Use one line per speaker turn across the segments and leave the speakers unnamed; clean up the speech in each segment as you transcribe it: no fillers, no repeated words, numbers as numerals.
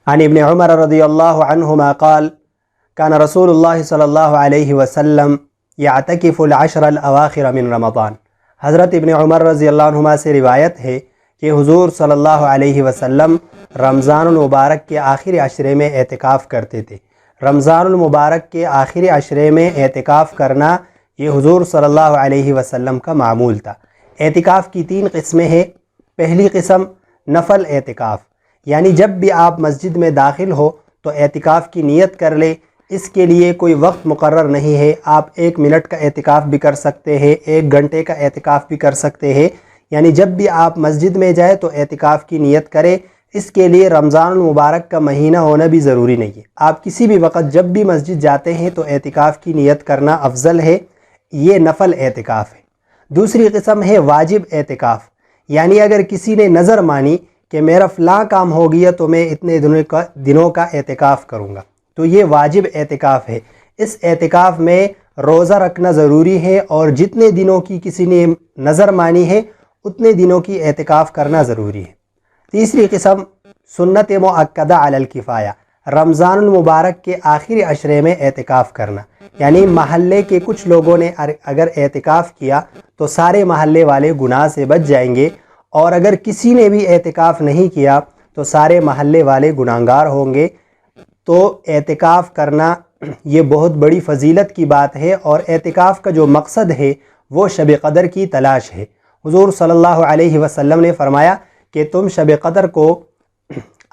عن ابن عمر رضی اللہ عنہما قال كان رسول اللہ صلی اللہ علیہ وسلم يعتكف العشر الاواخر من رمضان۔ حضرت ابن عمر رضی اللہ عنہما سے روایت ہے کہ حضور صلی اللہ علیہ وسلم رمضان المبارک کے آخری عشرے میں اعتکاف کرتے تھے۔ رمضان المبارک کے آخری عشرے میں اعتکاف کرنا یہ حضور صلی اللہ علیہ وسلم کا معمول تھا۔ اعتکاف کی 3 قسمیں ہیں۔ پہلی قسم نفل اعتکاف، یعنی جب بھی آپ مسجد میں داخل ہو تو اعتکاف کی نیت کر لے۔ اس کے لیے کوئی وقت مقرر نہیں ہے، آپ 1 منٹ کا اعتکاف بھی کر سکتے ہیں، 1 گھنٹے کا اعتکاف بھی کر سکتے ہیں، یعنی جب بھی آپ مسجد میں جائے تو اعتکاف کی نیت کرے۔ اس کے لیے رمضان المبارک کا مہینہ ہونا بھی ضروری نہیں ہے، آپ کسی بھی وقت جب بھی مسجد جاتے ہیں تو اعتکاف کی نیت کرنا افضل ہے۔ یہ نفل اعتکاف ہے۔ دوسری قسم ہے واجب اعتکاف، یعنی اگر کسی نے نظر مانی کہ میرا فلاں کام ہو گیا تو میں اتنے دنوں کا اعتکاف کروں گا، تو یہ واجب اعتکاف ہے۔ اس اعتکاف میں روزہ رکھنا ضروری ہے اور جتنے دنوں کی کسی نے نظر مانی ہے اتنے دنوں کی اعتکاف کرنا ضروری ہے۔ تیسری قسم سنت مؤکدہ علی الکفایہ، رمضان المبارک کے آخری عشرے میں اعتکاف کرنا، یعنی محلے کے کچھ لوگوں نے اگر اعتکاف کیا تو سارے محلے والے گناہ سے بچ جائیں گے، اور اگر کسی نے بھی اعتکاف نہیں کیا تو سارے محلے والے گناہگار ہوں گے۔ تو اعتکاف کرنا یہ بہت بڑی فضیلت کی بات ہے، اور اعتکاف کا جو مقصد ہے وہ شب قدر کی تلاش ہے۔ حضور صلی اللہ علیہ وسلم نے فرمایا کہ تم شب قدر کو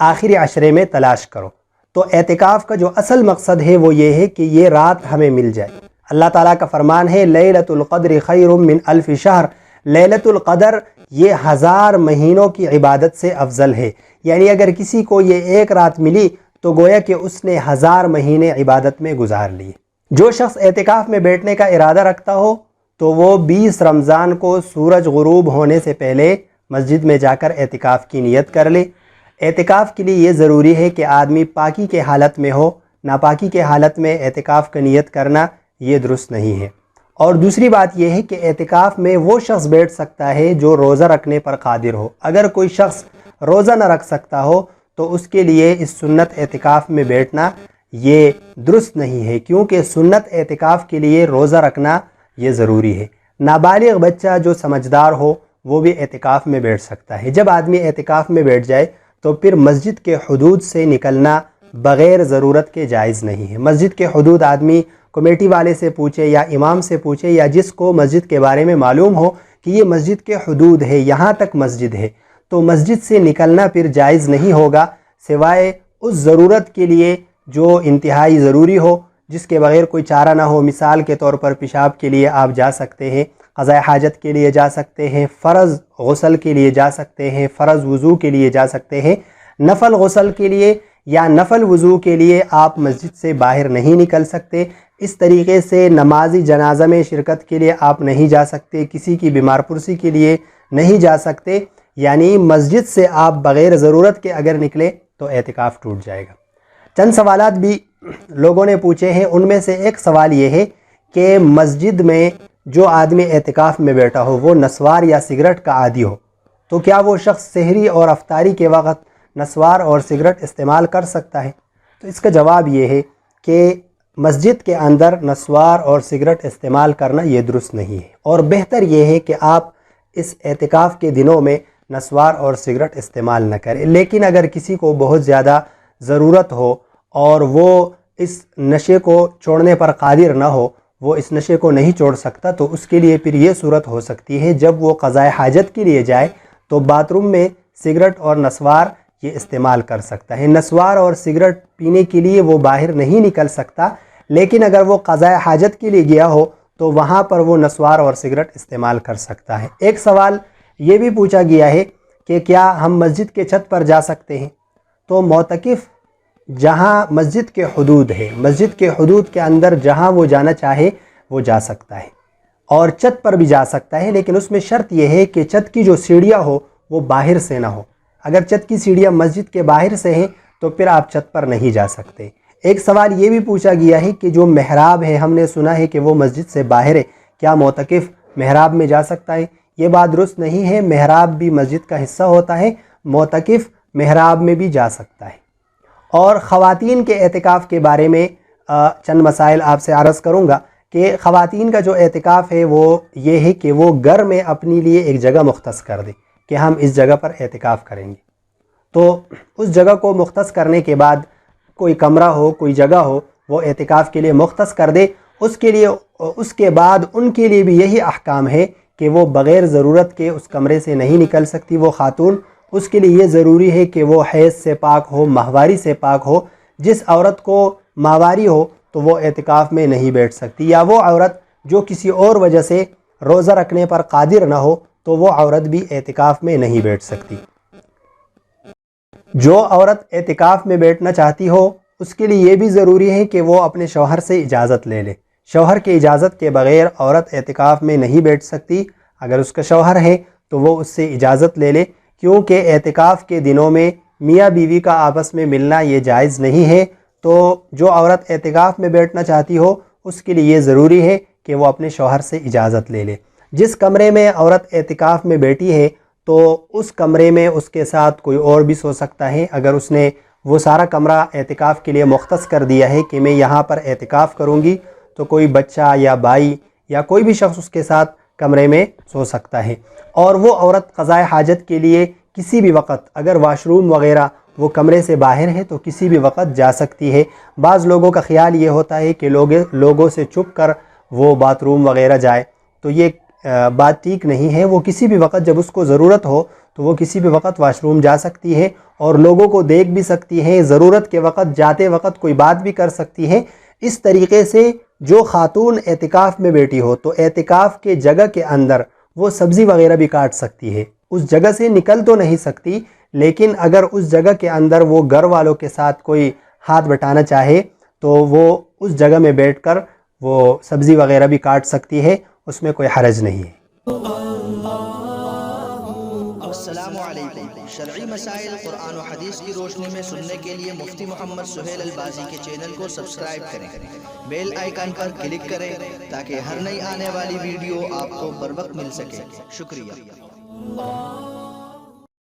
آخری عشرے میں تلاش کرو۔ تو اعتکاف کا جو اصل مقصد ہے وہ یہ ہے کہ یہ رات ہمیں مل جائے۔ اللہ تعالیٰ کا فرمان ہے لیلۃ القدر خیر من الف شہر، لیلۃ القدر یہ 1000 مہینوں کی عبادت سے افضل ہے، یعنی اگر کسی کو یہ ایک رات ملی تو گویا کہ اس نے 1000 مہینے عبادت میں گزار لیے۔ جو شخص اعتکاف میں بیٹھنے کا ارادہ رکھتا ہو تو وہ 20 رمضان کو سورج غروب ہونے سے پہلے مسجد میں جا کر اعتکاف کی نیت کر لے۔ اعتکاف کے لیے یہ ضروری ہے کہ آدمی پاکی کے حالت میں ہو، ناپاکی کے حالت میں اعتکاف کا نیت کرنا یہ درست نہیں ہے۔ اور دوسری بات یہ ہے کہ اعتکاف میں وہ شخص بیٹھ سکتا ہے جو روزہ رکھنے پر قادر ہو۔ اگر کوئی شخص روزہ نہ رکھ سکتا ہو تو اس کے لیے اس سنت اعتکاف میں بیٹھنا یہ درست نہیں ہے، کیونکہ سنت اعتکاف کے لیے روزہ رکھنا یہ ضروری ہے۔ نابالغ بچہ جو سمجھدار ہو وہ بھی اعتکاف میں بیٹھ سکتا ہے۔ جب آدمی اعتکاف میں بیٹھ جائے تو پھر مسجد کے حدود سے نکلنا بغیر ضرورت کے جائز نہیں ہے۔ مسجد کے حدود آدمی کمیٹی والے سے پوچھے یا امام سے پوچھے یا جس کو مسجد کے بارے میں معلوم ہو کہ یہ مسجد کے حدود ہے، یہاں تک مسجد ہے، تو مسجد سے نکلنا پھر جائز نہیں ہوگا، سوائے اس ضرورت کے لیے جو انتہائی ضروری ہو، جس کے بغیر کوئی چارہ نہ ہو۔ مثال کے طور پر پیشاب کے لیے آپ جا سکتے ہیں، قضاء حاجت کے لیے جا سکتے ہیں، فرض غسل کے لیے جا سکتے ہیں، فرض وضو کے لیے جا سکتے ہیں۔ نفل غسل کے لیے یا نفل وضو کے لیے آپ مسجد سے باہر نہیں نکل سکتے۔ اس طریقے سے نمازی جنازہ میں شرکت کے لیے آپ نہیں جا سکتے، کسی کی بیمار پرسی کے لیے نہیں جا سکتے، یعنی مسجد سے آپ بغیر ضرورت کے اگر نکلے تو اعتکاف ٹوٹ جائے گا۔ چند سوالات بھی لوگوں نے پوچھے ہیں، ان میں سے ایک سوال یہ ہے کہ مسجد میں جو آدمی اعتکاف میں بیٹھا ہو وہ نسوار یا سگریٹ کا عادی ہو تو کیا وہ شخص سحری اور افطاری کے وقت نسوار اور سگریٹ استعمال کر سکتا ہے؟ تو اس کا جواب یہ ہے کہ مسجد کے اندر نسوار اور سگریٹ استعمال کرنا یہ درست نہیں ہے، اور بہتر یہ ہے کہ آپ اس اعتکاف کے دنوں میں نسوار اور سگریٹ استعمال نہ کریں۔ لیکن اگر کسی کو بہت زیادہ ضرورت ہو اور وہ اس نشے کو چھوڑنے پر قادر نہ ہو، وہ اس نشے کو نہیں چھوڑ سکتا، تو اس کے لیے پھر یہ صورت ہو سکتی ہے جب وہ قضاء حاجت کے لیے جائے تو باتھ روم میں سگریٹ اور نسوار یہ استعمال کر سکتا ہے۔ نسوار اور سگریٹ پینے کے لیے وہ باہر نہیں نکل سکتا، لیکن اگر وہ قضاء حاجت کے لیے گیا ہو تو وہاں پر وہ نسوار اور سگریٹ استعمال کر سکتا ہے۔ ایک سوال یہ بھی پوچھا گیا ہے کہ کیا ہم مسجد کے چھت پر جا سکتے ہیں؟ تو معتکف جہاں مسجد کے حدود ہے، مسجد کے حدود کے اندر جہاں وہ جانا چاہے وہ جا سکتا ہے، اور چھت پر بھی جا سکتا ہے، لیکن اس میں شرط یہ ہے کہ چھت کی جو سیڑھیاں ہو وہ باہر سے نہ ہو۔ اگر چھت کی سیڑھیاں مسجد کے باہر سے ہیں تو پھر آپ چھت پر نہیں جا سکتے۔ ایک سوال یہ بھی پوچھا گیا ہے کہ جو محراب ہے، ہم نے سنا ہے کہ وہ مسجد سے باہر ہے، کیا معتکف محراب میں جا سکتا ہے؟ یہ بات درست نہیں ہے، محراب بھی مسجد کا حصہ ہوتا ہے، معتکف محراب میں بھی جا سکتا ہے۔ اور خواتین کے اعتکاف کے بارے میں چند مسائل آپ سے عرض کروں گا کہ خواتین کا جو اعتکاف ہے وہ یہ ہے کہ وہ گھر میں اپنے لیے ایک جگہ مختص کر دیں کہ ہم اس جگہ پر اعتکاف کریں گے، تو اس جگہ کو مختص کرنے کے بعد کوئی کمرہ ہو، کوئی جگہ ہو، وہ اعتکاف کے لیے مختص کر دے۔ اس کے بعد ان کے لیے بھی یہی احکام ہے کہ وہ بغیر ضرورت کے اس کمرے سے نہیں نکل سکتی وہ خاتون۔ اس کے لیے یہ ضروری ہے کہ وہ حیض سے پاک ہو، ماہواری سے پاک ہو۔ جس عورت کو ماہواری ہو تو وہ اعتکاف میں نہیں بیٹھ سکتی، یا وہ عورت جو کسی اور وجہ سے روزہ رکھنے پر قادر نہ ہو تو وہ عورت بھی اعتکاف میں نہیں بیٹھ سکتی۔ جو عورت اعتکاف میں بیٹھنا چاہتی ہو اس کے لیے یہ بھی ضروری ہے کہ وہ اپنے شوہر سے اجازت لے لے۔ شوہر کی اجازت کے بغیر عورت اعتکاف میں نہیں بیٹھ سکتی۔ اگر اس کا شوہر ہے تو وہ اس سے اجازت لے لے، کیونکہ اعتکاف کے دنوں میں میاں بیوی کا آپس میں ملنا یہ جائز نہیں ہے۔ تو جو عورت اعتکاف میں بیٹھنا چاہتی ہو اس کے لیے یہ ضروری ہے کہ وہ اپنے شوہر سے اجازت لے لے۔ جس کمرے میں عورت اعتکاف میں بیٹھی ہے تو اس کمرے میں اس کے ساتھ کوئی اور بھی سو سکتا ہے۔ اگر اس نے وہ سارا کمرہ اعتکاف کے لیے مختص کر دیا ہے کہ میں یہاں پر اعتکاف کروں گی، تو کوئی بچہ یا بھائی یا کوئی بھی شخص اس کے ساتھ کمرے میں سو سکتا ہے۔ اور وہ عورت قضائے حاجت کے لیے کسی بھی وقت، اگر واش روم وغیرہ وہ کمرے سے باہر ہے تو کسی بھی وقت جا سکتی ہے۔ بعض لوگوں کا خیال یہ ہوتا ہے کہ لوگوں سے چھپ کر وہ باتھ روم وغیرہ جائے، تو یہ بات ٹھیک نہیں ہے۔ وہ کسی بھی وقت جب اس کو ضرورت ہو تو وہ کسی بھی وقت واش روم جا سکتی ہے اور لوگوں کو دیکھ بھی سکتی ہے، ضرورت کے وقت جاتے وقت کوئی بات بھی کر سکتی ہے۔ اس طریقے سے جو خاتون اعتکاف میں بیٹھی ہو تو اعتکاف کے جگہ کے اندر وہ سبزی وغیرہ بھی کاٹ سکتی ہے۔ اس جگہ سے نکل تو نہیں سکتی، لیکن اگر اس جگہ کے اندر وہ گھر والوں کے ساتھ کوئی ہاتھ بٹانا چاہے تو وہ اس جگہ میں بیٹھ کر وہ سبزی وغیرہ بھی کاٹ سکتی ہے، اس میں کوئی حرج نہیں ہے۔
السلام علیکم۔ شرعی مسائل قرآن و حدیث کی روشنی میں سننے کے لیے مفتی محمد سہیل البازی کے چینل کو سبسکرائب کریں، بیل آئیکن پر کلک کریں تاکہ ہر نئی آنے والی ویڈیو آپ کو بر وقت مل سکے۔ شکریہ۔